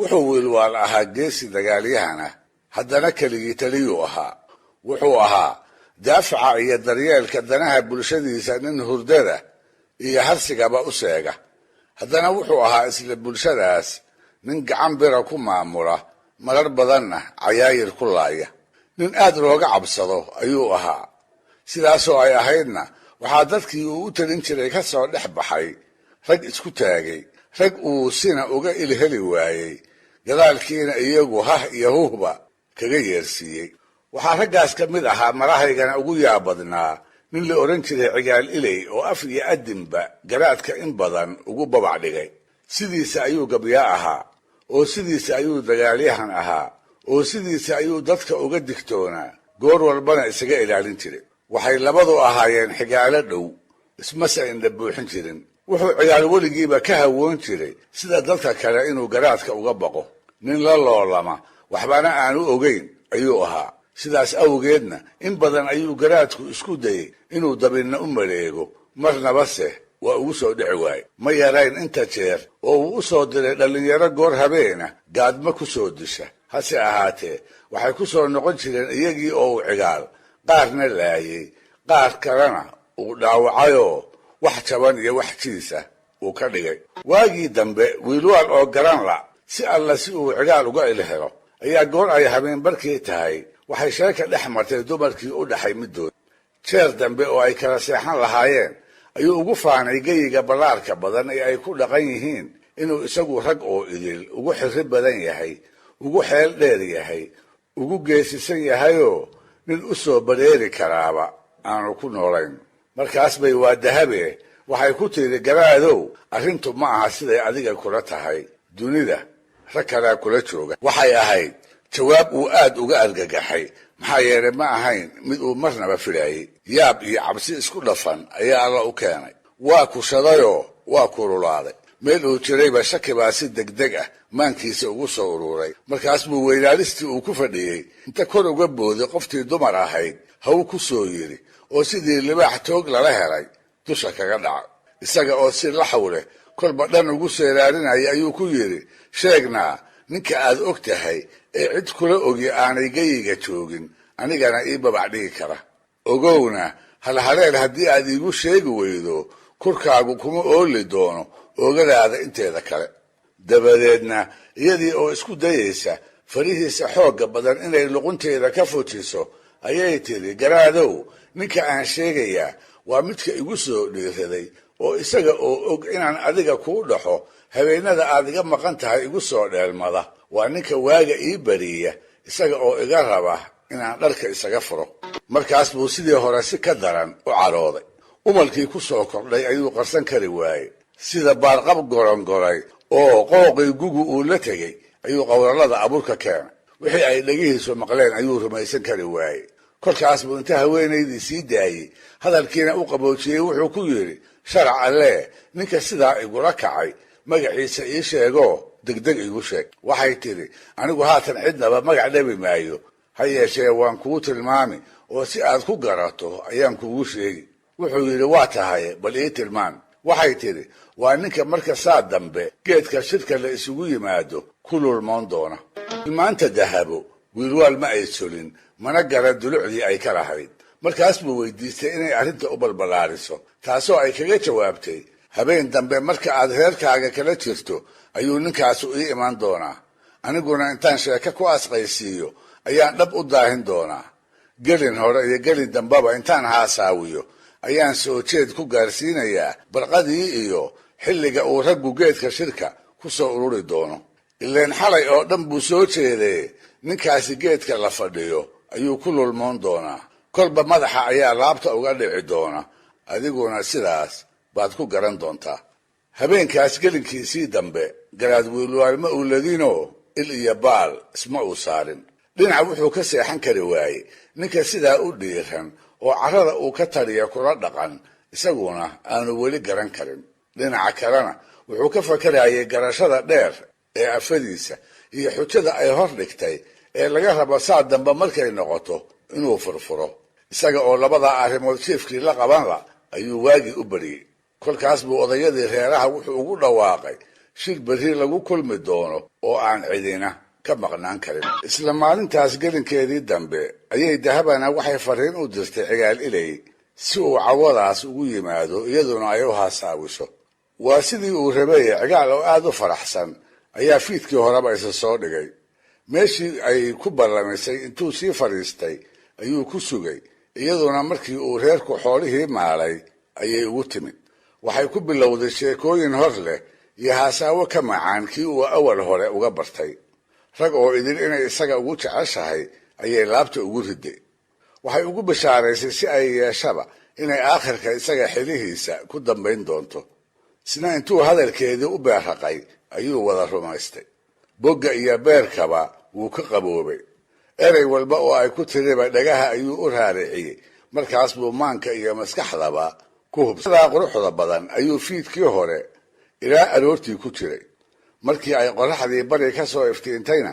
wuxuu wiilwaal ahaa geesi dagaalyahana haddana keligii taliyuu ahaa. wuxuu ahaa daafaca iyo daryeelka danaha bulshadiisa nin hurdada iyo harsigaba u seega. haddana wuxuu ahaa isla bulshadaas nin gacan bira ku maamula, marar badanna cayaayir ku laaya. nin aad looga cabsado ayuu ahaa. sidaasoo ay ahaydna waxaa dadkii uu u talin jiray ka soo dhex baxay rag isku taagay, rag uu sina uga ilheli waayey, gadaalkiina iyagu hah iyo huhba kaga yeersiiyey. waxaa raggaas ka mid ahaa marahaygana ugu yaabadnaa nin la odhan jiray cigaal iley oo af iyo adinba garaadka in badan ugu babac dhigay. sidiisa ayuu gabyaa ahaa, oo sidiisa ayuu dagaalyahan ahaa, oo sidiisa ayuu dadka uga digtoonaa, goor walbana isaga ilaalin jiray. waxay labadu ahaayeen xigaalo dhow, ismase indha buuxin jirin. wuxuu cigaal weligiiba ka hawoon jiray sida dadka kale inuu garaadka uga baqo. nin la loolama waxbana aanu ogeyn ayuu ahaa. sidaas awgeedna in badan ayuu garaadku isku dayey inuu dabinna u maleego, marnabase waa ugu soo dhici waaye. ma yarayn inta jeer oo uu u soo diray dhallinyaro goor habeena gaadma ku soo disha. hase ahaatee waxay ku soo noqon jireen iyagii oo uu cigaal qaarna laayey, qaar kalena uu dhaawacayoo wax jaban iyo wax jiisa uu ka dhigay. waagii dambe wiilwaal oo garan la si alla si uu cigaal uga ilhelo ayaa goor ay habeen barkii tahay waxay sheeka dhex martay dumarkii u dhaxay middood. jeer dambe oo ay kala seexan lahaayeen ayuu ugu faanay geyiga ballaarka badan ee ay ku dhaqan yihiin inuu isagu rag oo idil ugu xirri badan yahay, ugu xeel dheer yahay, ugu geesisan yahayoo nin u soo bareeri karaaba aanu ku noolayn. markaas bay waa dahabe waxay ku tiri, garaadow arrintu ma aha siday adiga kula tahay, dunida rag kalaa kula jooga. waxay ahayd jawaab uu aad uga argagaxay, maxaa yeelay ma ahayn mid uu marnaba filaayey. yaab iyo cabsi isku dhafan ayaa alla u keenay. waa kushadayoo waa kululaaday. meel uu jirayba shaki baa si degdeg ah maankiisa ugu soo uruuray. markaas buu weynaalistii uu ku fadhiyey inta kor uga booday qoftii dumar ahayd haw ku soo yidhi, oo sidii libaax toog lala helay dusha kaga dhaca. isaga oo si laxaw leh kolba dhan ugu seeraarinaya ayuu ku yidhi, sheegnaa ninka aad og tahay ee cid kula ogi aanay geyiga joogin, anigana ii babac dhigi kara. ogowna halhaleel haddii aad iigu sheegi weydo kurkaagu kuma ooli doono oogadaada inteeda kale. dabadeedna iyadii oo isku dayaysa farihiisa xoogga badan inay luqunteeda ka fujiso ayay tiri, garaadow ninka aan sheegayaa waa midka igu soo dhiiraday, oo isaga oo og inaan adiga kuu dhaxo habeenada aad iga maqan tahay igu soo dheelmada. waa ninka waaga ii bariya, isaga oo iga raba inaan dharka isaga furo. markaas buu sidii hore si ka daran u cadhooday. umalkii ku soo kordhay ayuu qarsan kari waayey. sida baarqab gorongoray oo qooqii gugu uu la tegey ayuu qowrallada abuurka keenay. wixii ay dhegihiisu maqleen ayuu rumaysan kari waayey. kolkaas buu inta haweenaydii sii daayey hadalkiina u qaboojiyey wuxuu ku yidhi, sharac allee ninka sidaa igula kacay magaciisa ii sheegoo degdeg igu sheeg. waxay tidhi, anigu haatan cidnaba magac dhabi maayo, ha yeeshee waan kuu tilmaami oo si aad ku garato ayaan kugu sheegi. wuxuu yidhi, waa tahay bal ii tilmaan. waxay tidhi, waa ninka marka saa dambe geedka shirka la isugu yimaado ku lulmoon doona. tilmaanta dahabo wiilwaal ma ay solin, mana gara dulucdii ay ka lahayd. markaas buu weydiistay inay arrinta u balballaariso, taasoo ay kaga jawaabtay, habeen dambe marka aad reerkaaga kala jirto ayuu ninkaasu ii imaan doonaa. aniguna intaan sheeko ku asqaysiiyo ayaan dhab u daahin doonaa. gelin hore iyo gelin dambeba intaan haasaawiyo ayaan soo jeed ku gaarsiinayaa barqadii iyo xilliga uu raggu geedka shirka ku soo ururi doono. ileen xalay oo dhan buu soo jeedee ninkaasi geedka la fadhiyo ayuu ku lulmoon doonaa. kolba madaxa ayaa laabta uga dhici doona, adiguna sidaas baad ku garan doontaa. habeenkaas gelinkiisii dambe garaad wiilwaal ma uu ladinoo il iyo baal isma uu saarin. dhinac wuxuu ka seexan kari waayey ninka sidaa u dhiiran oo carrada uu ka taliya kula dhaqan, isaguna aanu weli garan karin. dhinaca kalena wuxuu ka fakarayay garashada dheer ee afadiisa iyo xujada ay hor dhigtay ee laga rabo saa dambe markay noqoto inuu furfuro. isaga oo labadaa arrimood jiefkii la qaban la ayuu waagii u bariyey. kolkaas buu odayadii reeraha wuxuu ugu dhawaaqay shir berri lagu kulmi doono oo aan cidina ka maqnaan karin. isla maalintaas gelinkeedii dambe ayay dahabana waxay fariin u dirtay cigaal ilay si uu cawadaas ugu yimaado iyaduna ay u haasaawiso. waa sidii uu rabay. cigaal oo aad u faraxsan ayaa fiidkii horeba isa soo dhigay. meeshii ay ku ballamisay intuu sii fadhiistay ayuu ku sugay. iyaduna markii uu reerku xoolihii maalay ayay ugu timid. waxay ku bilowday sheekooyin hor leh iyo haasaawo ka macaan kii uu awal hore uga bartay. rag oo idin inay isaga ugu jeceshahay ayay laabta ugu riday. waxay ugu bashaaraysay si ay yeeshaba inay aakhirka isaga xilihiisa ku dambayn doonto. isna intuu hadalkeedii u beerraqay ayuu wada rumaystay. bogga iyo beerkaba wuu ka qaboobay. erey walba oo ay ku tiriba dhagaha ayuu u raariciyey. markaas buu maanka iyo maskaxdaba ku hubsadaa quruxda badan ayuu fiidkii hore ilaa aroortii ku jiray. markii ay qorraxdii bari ka soo iftiintayna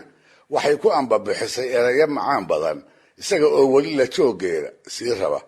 waxay ku ambabixisay erayo macaan badan isaga oo weli la jooggeeda sii raba.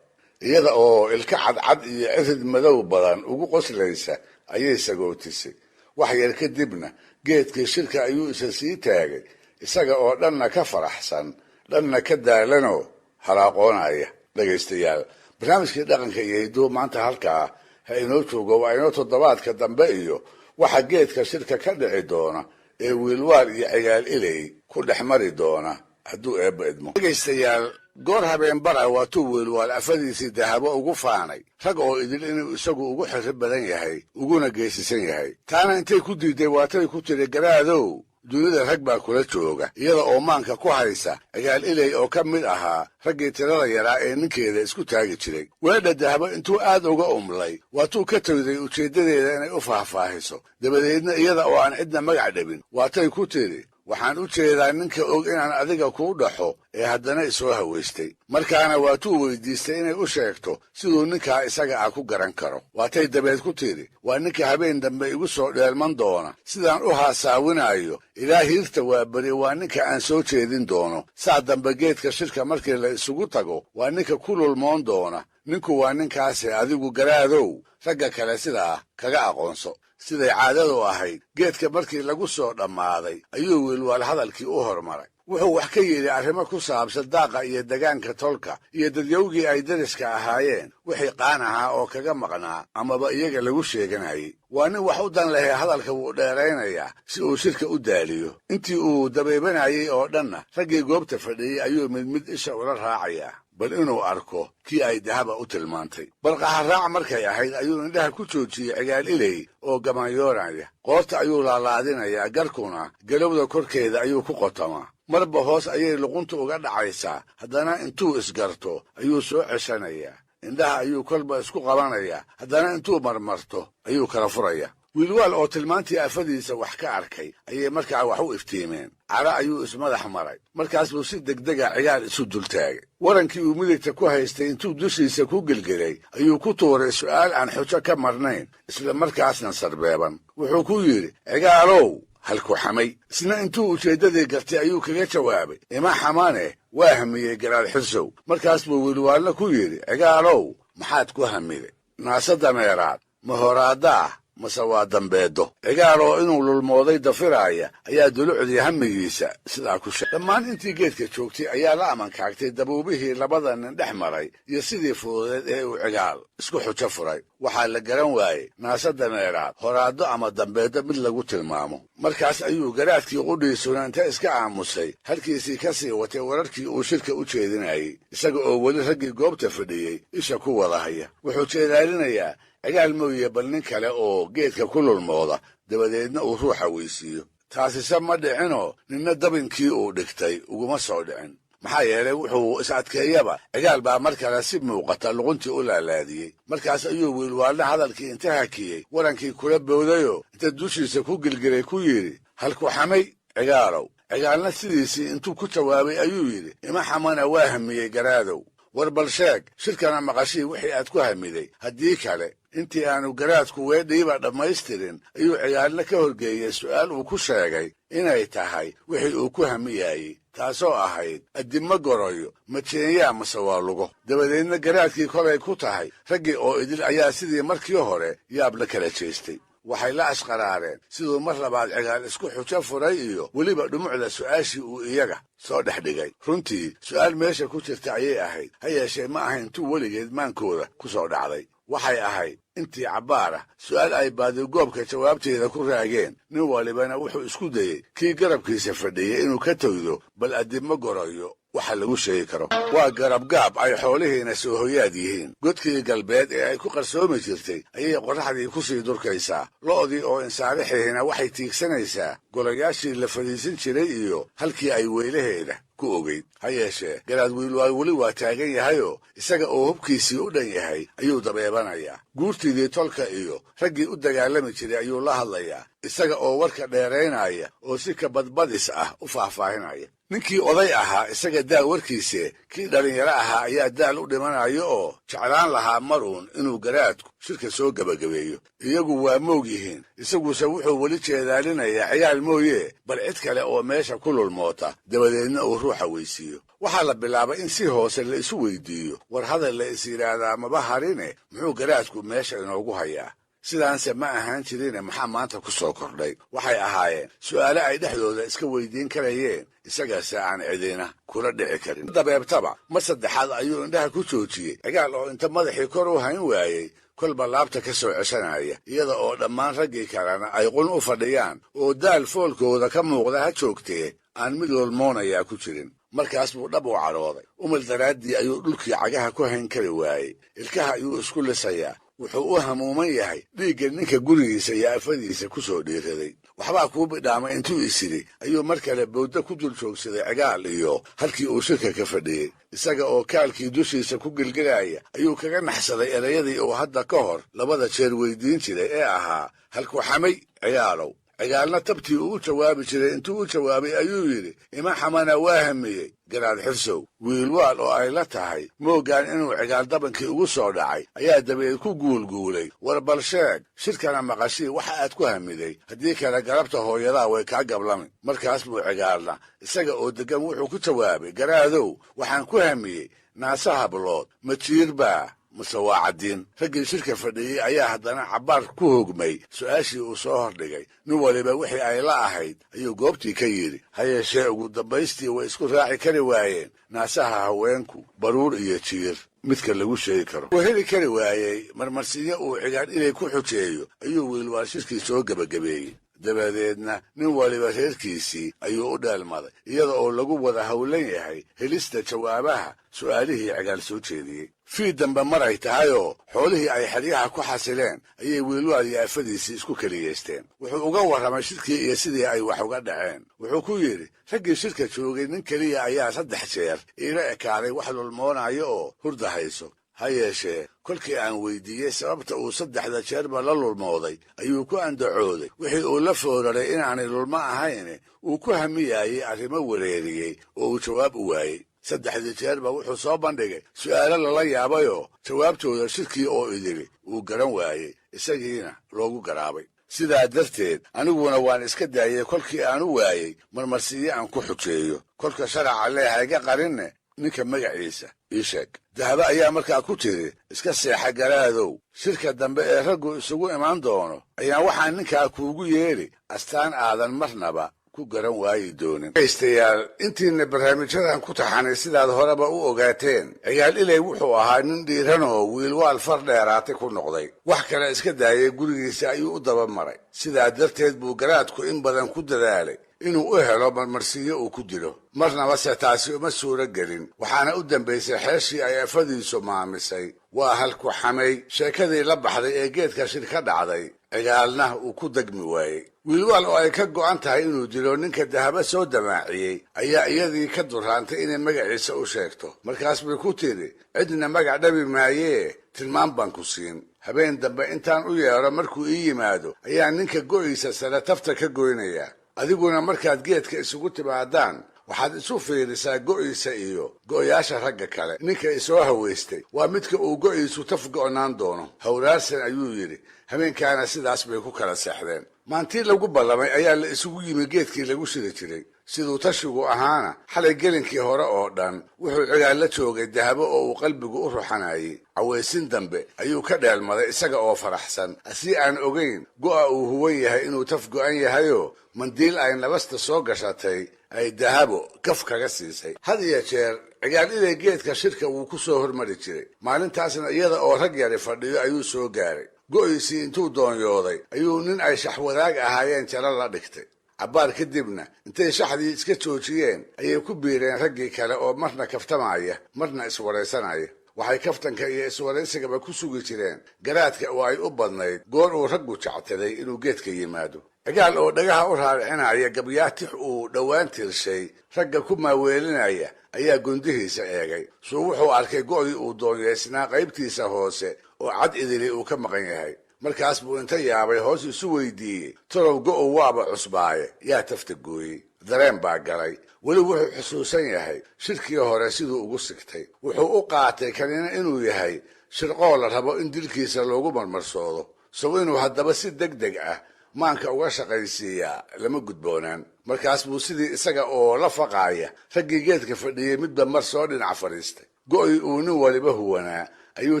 iyada oo ilka cadcad iyo cirid madow badan ugu qoslaysa ayay sagootisay. wax yar kadibna geedkii shirka ayuu isa sii taagay isaga oo dhanna ka faraxsan dhanna ka daalanoo halaaqoonaya. dhegaystayaal, barnaamijkii dhaqanka iyo hidduu maanta halkaa ha inoo joogo. waa inoo toddobaadka dambe iyo waxa geedka shirka ka dhici doona ee wiilwaal iyo cigaal ilay ku dhex mari doona hadduu eebba idmo. dhegaystayaal, goor habeen bara waatuu wiilwaal afadiisii dahabo ugu faanay rag oo idil inuu isagu ugu xirri badan yahay uguna geesisan yahay. taana intay ku diiday waatay ku tiri garaadow dunida rag baa kula jooga. iyada oo maanka ku haysa cigaal ilay oo ka mid ahaa raggii tirada yaraa ee ninkeeda isku taagi jiray. weedha dahabo intuu aad uga umlay waatuu ka tawday ujeeddadeeda inay u faahfaahiso. dabadeedna iyada oo aan cidna magac dhabin waatay ku tiri waxaan u jeedaa ninka og inaan adiga kuu dhaxo ee haddana isoo hawaystay. markaana waatuu weydiistay inay u sheegto siduu ninkaa isaga ah ku garan karo. waatay dabeed ku tidhi waa ninka habeen dambe igu soo dheelman doona. sidaan u haasaawinayo ilaa hiirta waa beri waa ninka aan soo jeedin doono. saa dambe geedka shirka markii la isugu tago waa ninka ku lulmoon doona. ninku waa ninkaase adigu garaadow ragga kale sidaa kaga aqoonso. siday caadadu ahayd geedka markii lagu soo dhammaaday ayuu wiilwaal hadalkii u hormaray. wuxuu wax ka yidhi arrimo ku saabsan daaqa iyo degaanka tolka iyo dadyowgii ay dariska ahaayeen wixii qaan ahaa oo kaga maqnaa amaba iyaga lagu sheeganayay. waa nin wax u dan lehee hadalka wuu dheeraynayaa si uu shirka u daaliyo. intii uu dabaybanayay oo dhanna raggii goobta fadhiyey ayuu mid mid isha ula raacayaa bal inuu arko kii ay dahaba u tilmaantay. balqaharaac markay ahayd ayuu indhaha ku joojiyey cigaal ilay oo gamanyoonaya. qoorta ayuu laalaadinayaa. garkuna galowda korkeeda ayuu ku qotamaa. marba hoos ayay luquntu uga dhacaysaa. haddana intuu isgarto ayuu soo ceshanayaa. indhaha ayuu kolba isku qabanayaa. haddana intuu marmarto ayuu kala furayaa. wiilwaal oo tilmaantii afadiisa wax ka arkay ayay markaa wax u iftiimeen. cara ayuu ismadax maray. markaas buu si degdega cigaal isu dultaagay. warankii uu midigta ku haystay intuu dushiisa ku gelgelay ayuu ku tuuray su'aal aan xujo ka marnayn isla markaasna sarbeeban. wuxuu ku yidhi cigaalow halku xamay. isna intuu ujeeddadii gartay ayuu kaga jawaabay ima xamane waa hamiyey garaad xirsow. markaas buu wiilwaalna ku yidhi cigaalow maxaad ku hamiday? naase dameeraad ma horaadda ah mase waa dambeedo? cigaal oo inuu lulmooday dafiraaya ayaa dulucdii hamigiisa sidaa ku sheegay. dhammaan intii geedka joogtay ayaa la amankaagtay dabuubihii labada nin dhex maray iyo sidii fududeed ee uu cigaal isku xujo furay. waxaa la garan waayey naase dameeraad horaaddo ama dambeeddo mid lagu tilmaamo. markaas ayuu garaadkii qudhiisuna inta iska aamusay halkiisii ka sii watay wararkii uu shirka u jeedinayey isaga oo weli raggii goobta fadhiyey isha ku wada haya. wuxuu jeedaalinayaa cigaal mooye bal nin kale oo geedka ku lulmooda dabadeedna uu ruuxa weysiiyo. taasise ma dhicinoo ninna dabinkii uu dhigtay uguma soo dhicin. maxaa yeelay wuxuu is adkeeyaba cigaal baa mar kale si muuqata luquntii u laalaadiyey. markaas ayuu wiilwaalna hadalkii inta hakiyey warankii kula boodayoo inta dushiisa ku gelgelay ku yidhi halku xamay cigaalow. cigaalna sidiisii intuu ku jawaabay ayuu yidhi ima xamana waa hamiyey garaadow. war bal sheeg shirkana maqashii wixii aad ku hamiday. haddii kale intii aanu garaadku weedhiiba dhammaystirin ayuu cigaalna ka horgeeyey su'aal uu ku sheegay inay tahay wixii uu ku hamiyaayey taasoo ahayd addimma goroyo majeenyaa mase waa lugo. dabadeedna garaadkii kolay ku tahay raggii oo idil ayaa sidii markii hore yaab la kala jeestay. waxay la ashqaraareen siduu mar labaad cigaal isku xujo furay iyo weliba dhumucda su'aashii uu iyaga soo dhex dhigay. runtii su'aal meesha ku jirta ayay ahayd, ha yeeshee ma ahayn tu weligeed maankooda ku soo dhacday. waxay ahayd intii cabbaar ah su'aal ay baadigoobka jawaabteeda ku raageen. nin walibana wuxuu isku dayey kii garabkiisa fadhiyey inuu ka togdo bal addimo gorayo waxa lagu sheegi karo. waa garabgaab ay xoolihiina soo hoyaad yihiin. godkii galbeed ee ay ku qarsoomi jirtay ayay qorraxdii ku sii durkaysaa. lo'dii oo insaarixihina waxay tiigsanaysaa golayaashii la fadhiisan jiray iyo halkii ay weylaheeda ku ogeyd. ha yeeshee garaad wiilwaal weli waa taagan yahayoo isaga oo hubkiisii u dhan yahay ayuu dabeebanayaa. guurtiidii tolka iyo raggii u dagaalami jiray ayuu la hadlayaa, isaga oo warka dheeraynaya oo si ka badbadis ah u faahfaahinaya. ninkii oday ahaa isaga daal warkiise, kii dhallinyaro ahaa ayaa daal u dhimanayo oo jeclaan lahaa maruun inuu garaadku shirka soo gebagabeeyo. iyagu waa moog yihiin, isaguse wuxuu weli jeedaalinayaa ciyaal mooye bal cid kale oo meesha ku lulmoota dabadeedna uu ruuxa weysiiyo. waxaa la bilaabay in si hoose la isu weydiiyo, war hadal la is yidhaahdaa maba harine muxuu garaadku meesha inoogu hayaa. sidaanse ma ahaan jirine maxaa maanta ku soo kordhay. waxay ahaayeen su'aale ay dhexdooda iska weydiin karayeen, isagase aan cidina kula dhici karin. dabeebtaba mar saddexaad ayuu indhaha ku joojiyey cigaal oo inta madaxii kor u hayn waayey kolba laabta ka soo ceshanaya, iyada oo dhammaan raggii kalena ay qun u fadhiyaan oo daal foolkooda ka muuqda ha joogtee aan mid lolmoonayaa ku jirin. markaas buu dhab u cadhooday. umal daraaddii ayuu dhulkii cagaha ku hayn kari waayey. ilkaha ayuu isku lisayaa. wuxuu u hamuuman yahay dhiigga ninka gurigiisa iyo afadiisa ku soo dhiiraday. waxbaa kuu bidhaamay intuu isidhi ayuu mar kale bowda ku dul joogsaday cigaal iyo halkii uu shirka ka fadhiyey. isaga oo kaalkii dushiisa ku gelgelaya ayuu kaga naxsaday erayadii uu hadda ka hor labada jeer weydiin jiray ee ahaa halku xamay cigaalow. cigaalna tabtii uu u jawaabi jiray intuu u jawaabay ayuu yidhi ima xamana waa hamiyey garaad xirsow. wiilwaal oo ay la tahay moogaan inuu cigaal dabankii ugu soo dhacay ayaa dabeed ku guulguulay, war bal sheeg shirkana maqashii waxa aad ku hamiday, haddii kale galabta hooyadaa way kaa gablami. markaas buu cigaalna isaga oo deggan wuxuu ku jawaabay, garaadow waxaan ku hamiyey naasa hablood ma jiir baa mase waa caddiin. raggii shirka fadhiyey ayaa haddana cabbaar ku hogmay su'aashii uu soo hordhigay. nin waliba wixii ay la ahayd ayuu goobtii ka yidhi. ha yeeshee ugu dambaystii way isku raaci kari waayeen naasaha haweenku baruur iyo jiir midka lagu sheegi karo. wuu heli kari waayey marmarsiyo uu cigaal inay ku xujeeyo ayuu wiilwaal shirkii soo gebagabeeyey. dabadeedna nin waliba reerkiisii ayuu u dheelmaday, iyada oo lagu wada howlan yahay helista jawaabaha su'aalihii cigaal soo jeediyey. fii dambe maray tahayoo xoolihii ay xeryaha ku xasileen ayay wiilwaal iyo afadiisii isku keliyeysteen. wuxuu uga warramay shirkii iyo sidii ay wax uga dhaceen. wuxuu ku yidhi, raggii shirka joogay nin keliya ayaa 3 jeer iila ekaaday wax lulmoonayo oo hurda hayso. ha yeeshee kolkii aan weydiiyey sababta uu 3 jeerba la lulmooday ayuu ku andacooday wixii uu la fooraray inaanay lulmo ahayn uu ku hamiyaayey arrimo wareeriyey oo uu jawaab u waayey. 3 jeerba wuxuu soo bandhigay su'aalo lala yaabayoo jawaabtooda shirkii oo idili uu garan waayey, isagiina loogu garaabay. sidaa darteed aniguna waan iska daayey kolkii aan u waayey marmarsiyo aan ku xujeeyo. kolka sharaca lee hayga qarinne ninka magaciisa ii sheeg. dahaba ayaa markaa ku tiri, iska seexa garaadow, shirka dambe ee raggu isugu imaan doono ayaan waxaan ninkaa kuugu yeedhi astaan aadan marnaba ku garan waayi doonin. dhegaystayaal, intiina barnaamijyadan ku taxanay sidaad horeba u ogaateen, cigaal ilay wuxuu ahaa nin dhiiranoo wiilwaal far dheeraatay ku noqday. wax kale iska daayay gurigiisa ayuu u daba maray. sidaa darteed buu garaadku in badan ku dadaalay inuu u helo marmarsiyo uu ku dilo. marnaba se taasi uma suuro gelin. waxaana u dambaysay xeeshii ay afadiisu maamisay. waa halku xamay sheekadii la baxday ee geedka shir ka dhacday. cigaalna uu ku degmi waayey. wiilwaal oo ay ka go'an tahay inuu dilo ninka dahaba soo damaaciyey ayaa iyadii ka duraantay inay magaciisa u sheegto. markaas bay ku tidhi, cidna magac dhabi maayee tilmaan baan ku siin. habeen dambe intaan u yeedho markuu ii yimaado ayaa ninka go'iisa sare tafta ka goynayaa. adiguna markaad geedka isugu timaadaan waxaad isu fiirisaa go'iisa iyo go'yaasha ragga kale. ninka isoo haweystay waa midka uu go'iisu taf go'naan doono. hawraarsan ayuu yidhi, habeenkaana sidaas bay ku kala seexdeen. maantii lagu ballamay ayaa la isugu yimi geedkii lagu shiri jiray. siduu tashigu ahaana xalay gelinkii hore oo dhan wuxuu cigaal la joogay dahabo oo uu qalbigu u ruxanayay. cawaysin dambe ayuu ka dheelmaday isaga oo faraxsan, asii aan ogayn go'a uu huwan yahay inuu taf go'an yahayoo mandiil ay nabasta soo gashatay ay dahabo kaf kaga siisay. had iyo jeer cigaal ilay geedka shirka wuu ku soo hormari jiray. maalintaasna iyada oo rag yari fadhiyo ayuu soo gaaray. go'iisii intuu doonyooday ayuu nin ay shaxwadaag ahaayeen jalo la dhigtay. cabbaar kadibna intay shaxdii iska joojiyeen ayay ku biireen raggii kale oo marna kaftamaya marna iswaraysanaya. waxay kaftanka iyo iswaraysigaba ku sugi jireen garaadka oo ay u badnayd goor uu raggu jectaday inuu geedka yimaado. cigaal oo dhagaha u raaricinaya gabyaatix uu dhowaan tirshay ragga ku maaweelinaya ayaa gundihiisa eegay. suu wuxuu arkay go'dii uu doonyeysnaa qaybtiisa hoose oo cad idili uu ka maqan yahay. markaas buu inta yaabay hoos isu weydiiyey, torow go'ow waaba cusbaaye yaa tafta gooyey. dareen baa galay. weli wuxuu xusuusan yahay shirkii hore siduu ugu sigtay. wuxuu u qaatay kanina inuu yahay shirqoo la rabo in dilkiisa loogu marmarsoodo. sow inuu haddaba si deg deg ah maanka uga shaqaysiiyaa lama gudboonaan. markaas buu sidii isaga oo la faqaaya raggii geedka fadhiyey midba mar soo dhinac fadhiistay. go'ii uu nin waliba huwanaa ayuu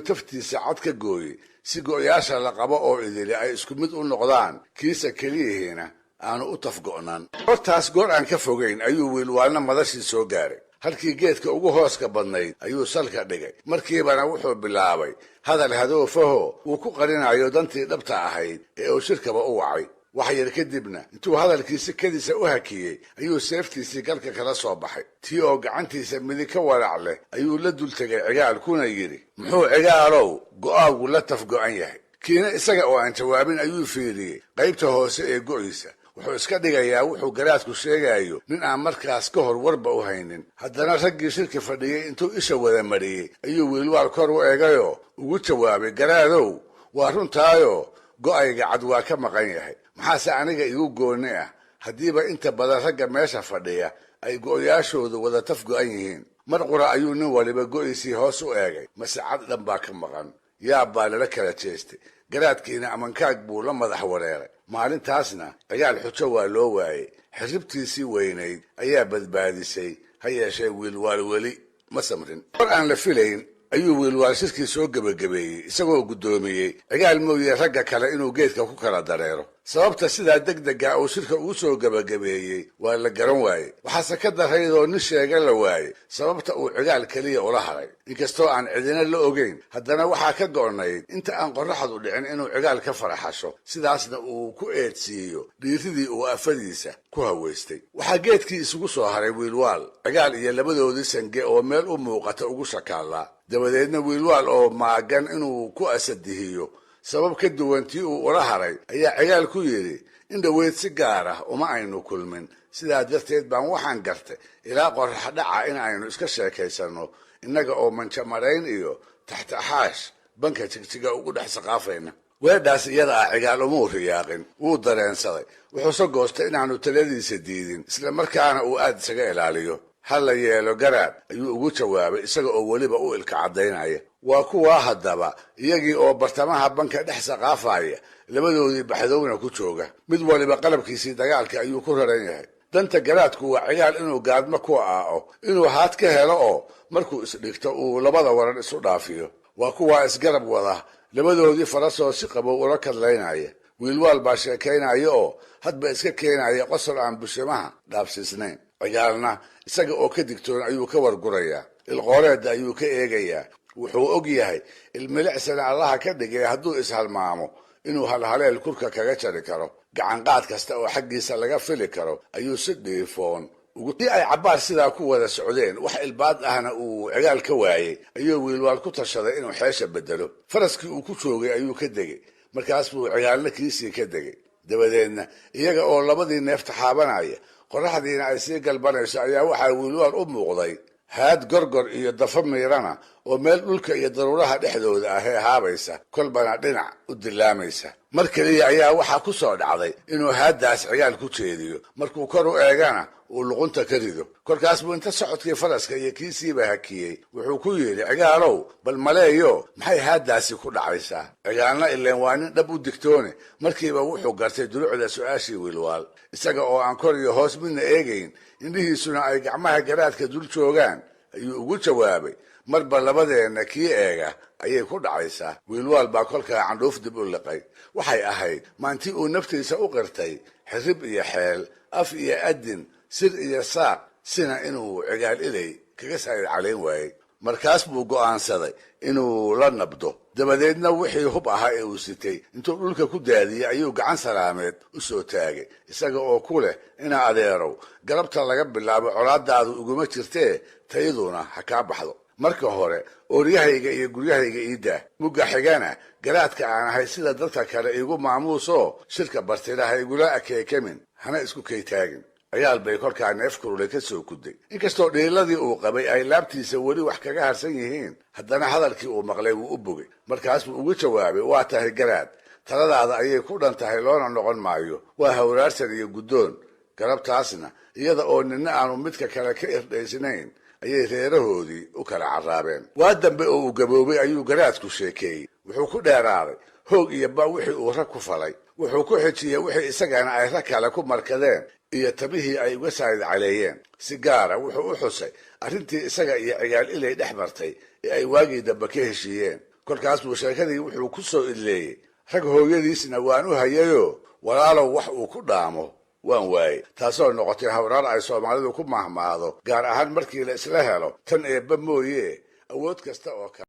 taftiisa cad ka gooyey si go'yaasha la qabo oo idili ay isku mid u noqdaan, kiisa keliyihiina aanu u tafgo'nan. hortaas goor aan ka fogayn ayuu wiilwaalna madashii soo gaaray. halkii geedka ugu hooska badnayd ayuu salka dhigay. markiibana wuxuu bilaabay hadal hadoofaho uu ku qarinayo dantii dhabta ahayd ee uu shirkaba u wacay. wax yar kadibna intuu hadalkiisi kadiisa u hakiyey ayuu seeftiisii galka kala soo baxay. tii oo gacantiisa midig ka walac leh ayuu la dul tegay cigaal kuna yidhi, muxuu cigaalow go'aagu la tafgo'an yahay? kiina isaga oo aan jawaabin ayuu fiiriyey qaybta hoose ee go'iisa. wuxuu iska dhigayaa wuxuu garaadku sheegayo nin aan markaas ka hor warba u haynin. haddana raggii shirka fadhiyey intuu isha wada mariyey ayuu wiilwaal kor u eegayoo ugu jawaabay, garaadow waa runtaayo go'ayga cad waa ka maqan yahay. maxaase aniga igu gooni ah haddiiba inta badan ragga meesha fadhiya ay go'yaashoodu wada taf go'an yihiin? mar qura ayuu nin waliba go'iisii hoos u eegay, mase cad dhan baa ka maqan. yaab baa lala kala jeestay. garaadkiina amankaag buu la madax wareeray. maalintaasna cigaal xujo waa loo waayey. xirribtiisii weynayd ayaa badbaadisay. ha yeeshee wiilwaal weli ma samrin. hor aan la filayn ayuu wiilwaal shirkii soo gebagabeeyey isagoo guddoomiyey cigaal mooye ragga kale inuu geedka ku kala dareero. sababta sidaa deg dega uu shirka ugu soo gebagabeeyey waa la garan waayey. waxaase ka daraydoo nin sheega la waayey sababta uu cigaal keliya ula haray. inkastoo aan cidina la ogeyn, haddana waxaa ka go'nayd inta aan qorraxdu dhicin inuu cigaal ka faraxasho, sidaasna uu ku eedsiiyo dhiiridii uu afadiisa ku haweystay. waxaa geedkii isugu soo haray wiilwaal, cigaal iyo labadoodii sange oo meel u muuqata ugu shakaallaa. dabadeedna wiilwaal oo maagan inuu ku asadihiyo sabab ka duwan tii uu ula haray ayaa cigaal ku yidhi, in dhoweyd si gaar ah uma aynu kulmin. sidaa darteed baan waxaan gartay ilaa qorrax dhaca in aynu iska sheekaysanno innaga oo manjamarayn iyo taxtaxaash banka jigjiga ugu dhex saqaafayna. weedhaas iyada ah cigaal umuu riyaaqin. wuu dareensaday. wuxuuse goostay inaanu taladiisa diidin, isla markaana uu aad isaga ilaaliyo. ha la yeelo garaad ayuu ugu jawaabay isaga oo weliba u ilka caddaynaya. waa kuwaa haddaba iyagii oo bartamaha banka dhex saqaafaya, labadoodii baxdowna ku jooga. mid waliba qalabkiisii dagaalka ayuu ku raran yahay. danta garaadku waa cigaal inuu gaadmo ku aao, inuu haad ka helo oo markuu isdhigto uu labada waran isu dhaafiyo. waa kuwaa isgarab wada, labadoodii farasoo si qabow ula kadlaynaya. wiilwaal baa sheekaynaya oo hadba iska keenaya qosol aan bushimaha dhaafsiisnayn. cigaalna isaga oo ka digtoon ayuu ka wargurayaa. ilqooreedda ayuu ka eegayaa. wuxuu og yahay ilmilicsana allaha ka dhigay hadduu ishalmaamo inuu halhaleel kurka kaga jari karo. gacanqaad kasta oo xaggiisa laga fili karo ayuu si dhiifoon ugu ay cabbaar sidaa ku wada socdeen. wax ilbaad ahna uu cigaal ka waayey ayuu wiilwaal ku tashaday inuu xeesha bedelo. faraskii uu ku joogay ayuu ka degay. markaas buu cigaalna kiisii ka degay. dabadeedna iyaga oo labadii neef taxaabanaya, qorraxdiina ay sii galbanayso, ayaa waxaa wiilwaal u muuqday haad gorgor iyo dafo miirana oo meel dhulka iyo daruuraha dhexdooda ah ee haabaysa, kolbana dhinac u dilaamaysa. mar keliya ayaa waxaa ku soo dhacday inuu haaddaas cigaal ku jeediyo markuu kor u eegana uu luqunta ka rido kolkaas buu inta socodkii faraska iyo kiisiiba hakiyey wuxuu ku yidhi cigaalow bal maleeyo maxay haaddaasi ku dhacaysaa cigaalna ileen waa nin dhab u digtoone markiiba wuxuu gartay dulucda su-aashii wiilwaal isaga oo aan kor iyo hoos midna eegayn indhihiisuna ay gacmaha garaadka dul joogaan ayuu ugu jawaabay marba labadeenna kii eega ayay ku dhacaysaa wiilwaal baa kolkaa candhuuf dib u liqay waxay ahayd maantii uu naftiisa u qirtay xirib iyo xeel af iyo adin sir iyo saaq sina inuu cigaal ilay kaga saayid calayn waayey markaas buu go'aansaday inuu la nabdo dabadeedna wixii hub ahaa ee uu sitay intuu dhulka ku daadiyey ayuu gacan salaameed u soo taagay isaga oo ku leh inaa adeerow galabta laga bilaabo colaadaadu uguma jirtee tayaduna ha kaa baxdo marka hore ooryahayga iyo guryahayga iidaa mugga xigana garaadka aan ahay sida dadka kale iigu maamuusoo shirka bartida ha igula akeekamin hana isku kaytaagin ciyaal bay kolkaa neef kululay ka soo kuday inkastoo dhiiladii uu qabay ay laabtiisa weli wax kaga harsan yihiin haddana hadalkii uu maqlay wuu u bogay markaas buu ugu jawaabay waa tahay garaad taladaada ayay ku dhan tahay loona noqon maayo waa hawraarsan iyo guddoon galabtaasna iyada oo nina aanu midka kale ka irdhaysnayn ayay reerahoodii u kala carraabeen waa dambe oo uu gaboobay ayuu garaadku sheekeeyey wuxuu ku dheeraaday hoog iyo ba wixii uu rag ku falay wuxuu ku xijiyey wixii isagana ay rag kale ku markadeen iyo tabihii ay uga saayid caleeyeen si gaara wuxuu u xusay arrintii isaga iyo cigaal ilay dhex martay ee ay waagii dambe ka heshiiyeen kolkaas buu sheekadii wuxuu ku soo idleeyey rag hooyadiisna waan u hayayoo walaalow wax uu ku dhaamo waan waayey taasoo noqotay hawraar ay soomaalidu ku mahmaado gaar ahaan markii la isla helo tan eebba mooye awood kasta oo kale